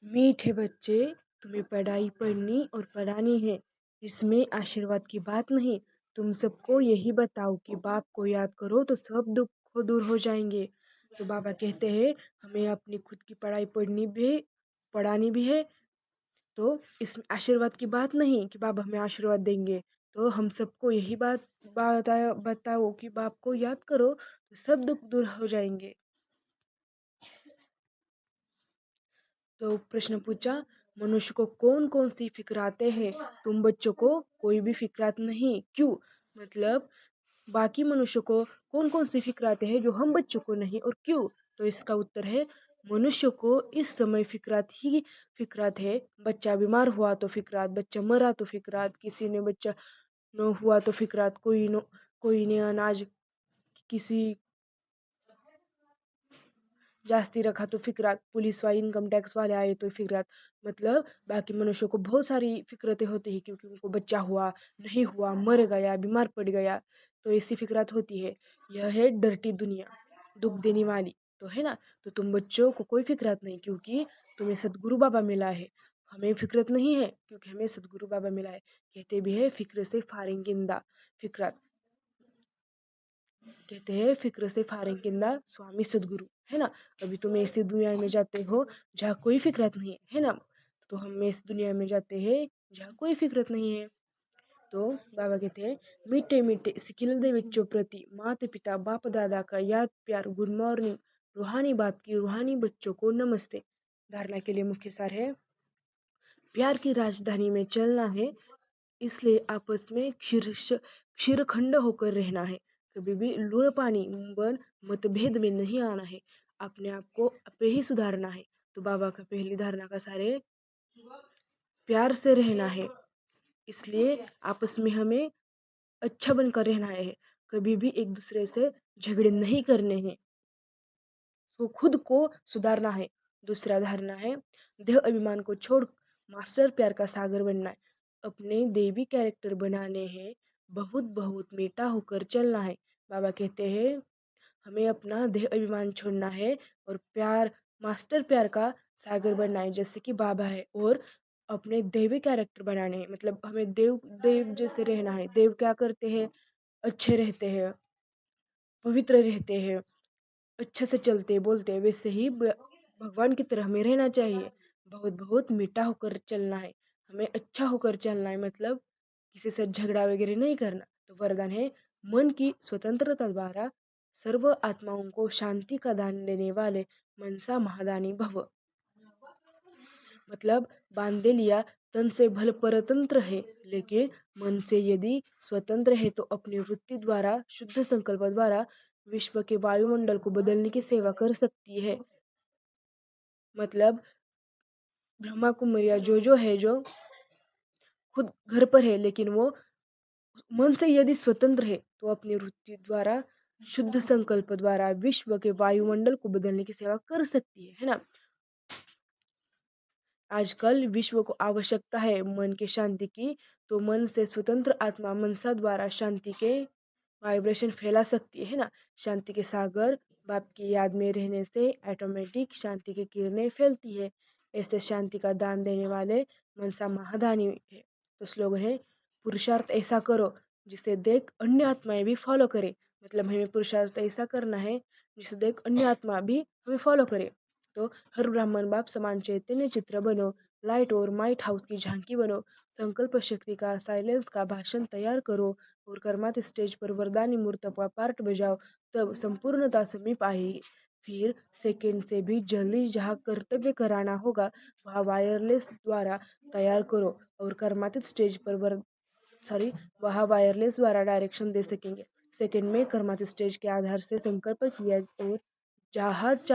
मीठे बच्चे, तुम्हें पढ़ाई पढ़नी और पढ़ानी है। इसमें आशीर्वाद की बात नहीं। तुम सबको यही बताओ कि बाप को याद करो तो सब दुख दूर हो जाएंगे। तो बाबा कहते हैं हमें अपनी खुद की पढ़ाई पढ़ानी भी है। तो इस आशीर्वाद की बात नहीं कि बाबा हमें आशीर्वाद देंगे। तो हम सबको यही बताओ कि बाप को याद करो तो सब दुख दूर हो जाएंगे। तो प्रश्न पूछा, मनुष्य को कौन कौन सी फिक्र आते हैं? तुम बच्चों को कोई भी फिक्रात नहीं, क्यों? मतलब बाकी मनुष्य को कौन कौन सी फिक्र आते हैं जो हम बच्चों को नहीं, और क्यों? तो इसका उत्तर है मनुष्य को इस समय फिक्रात है। बच्चा बीमार हुआ तो फिक्रात, बच्चा मरा तो फिक्रात, किसी ने बच्चा न हुआ तो फिक्रात, कोई ने अनाज किसी जास्ती रखा तो फिक्रात, पुलिस वाले इनकम टैक्स वाले आए तो फिक्रात। मतलब बाकी मनुष्यों को बहुत सारी फिक्रतें होती है क्योंकि उनको बच्चा हुआ, नहीं हुआ, मर गया, बीमार पड़ गया, तो ऐसी फिक्रात होती है। यह है डरती दुनिया, दुख देने वाली, तो है ना। तो तुम बच्चों को कोई फिक्रात नहीं क्योंकि तुम्हें सदगुरु बाबा मिला है। हमें फिक्रत नहीं है क्योंकि हमें सदगुरु बाबा मिला है। कहते भी है फिक्र से फारेंगिंदा फिक्रात, कहते हैं फिक्र से फारेंगिंदा स्वामी सदगुरु, है ना। अभी तुम ऐसी दुनिया में जाते हो जहाँ कोई फिक्रत नहीं है ना। तो हम इस दुनिया में जाते हैं जहाँ कोई फिक्रत नहीं है। तो बाबा कहते हैं मीठे मीठे सिखिल दे बच्चों प्रति माता पिता बाप दादा का याद प्यार, गुड मॉर्निंग, रूहानी बाप की रूहानी बच्चों को नमस्ते। धारणा के लिए मुख्य सार है, प्यार की राजधानी में चलना है, इसलिए आपस में क्षीरखंड होकर रहना है। कभी भी लूण पानी बन मतभेद में नहीं आना है। अपने आप को आपे ही सुधारना है। तो बाबा का पहली धारणा का सारे प्यार से रहना है, इसलिए आपस में हमें अच्छा बनकर रहना है। कभी भी एक दूसरे से झगड़े नहीं करने हैं, तो खुद को सुधारना है। दूसरा धारणा है देह अभिमान को छोड़ मास्टर प्यार का सागर बनना है। अपने देवी कैरेक्टर बनाने हैं, बहुत बहुत मीठा होकर चलना है। बाबा कहते हैं हमें अपना देह अभिमान छोड़ना है और मास्टर प्यार का सागर बनना है जैसे कि बाबा है, और अपने देवी कैरेक्टर बनाने हैं। मतलब हमें देव देव जैसे रहना है। देव क्या करते हैं? अच्छे रहते हैं, पवित्र रहते हैं, अच्छे से चलते बोलते, वैसे ही भगवान की तरह हमें रहना चाहिए। बहुत बहुत मीठा होकर चलना है, हमें अच्छा होकर चलना है। मतलब किसी से झगड़ा वगैरह नहीं करना। तो वरदान है मन की स्वतंत्रता द्वारा सर्व आत्माओं को शांति का दान देने वाले मनसा महादानी भव। मतलब बांधे लिया तन से भल परतंत्र है, लेकिन मन से यदि स्वतंत्र है तो अपनी वृत्ति द्वारा शुद्ध संकल्प द्वारा विश्व के वायुमंडल को बदलने की सेवा कर सकती है। मतलब ब्रह्मा कुमारिया जो है, जो खुद घर पर है, लेकिन वो मन से यदि स्वतंत्र है तो अपनी वृत्ति द्वारा शुद्ध संकल्प द्वारा विश्व के वायुमंडल को बदलने की सेवा कर सकती है ना। आजकल विश्व को आवश्यकता है मन की शांति की, तो मन से स्वतंत्र आत्मा मनसा द्वारा शांति के वाइब्रेशन फैला सकती है ना। शांति के सागर बाप की याद में रहने से ऑटोमेटिक शांति की किरणें फैलती है। ऐसे शांति का दान देने वाले मनसा महादानी है। तो स्लोगन है पुरुषार्थ ऐसा करो जिसे देख अन्य आत्माएं भी फॉलो करे। मतलब हमें पुरुषार्थ ऐसा करना है जिसे देख अन्य आत्मा भी हमें फॉलो करे। तो हर ब्राह्मण बाप समान चैतन्य चित्र बनो, लाइट और माइट हाउस की झांकी बनो, संकल्प शक्ति का साइलेंस का भाषण तैयार करो और कर्मात स्टेज पर वरदानी मूर्त का पार्ट बजाओ, तब संपूर्णता समीप आएगी। फिर सेकंड से भी जल्दी जहाँ कर्तव्य कराना होगा वहाँ वायरलेस द्वारा तैयार करो और कर्मातीत स्टेज पर वहाँ वायरलेस द्वारा डायरेक्शन दे सकेंगे। सेकंड में कर्मातीत स्टेज के आधार से संकल्प किया और जहाँ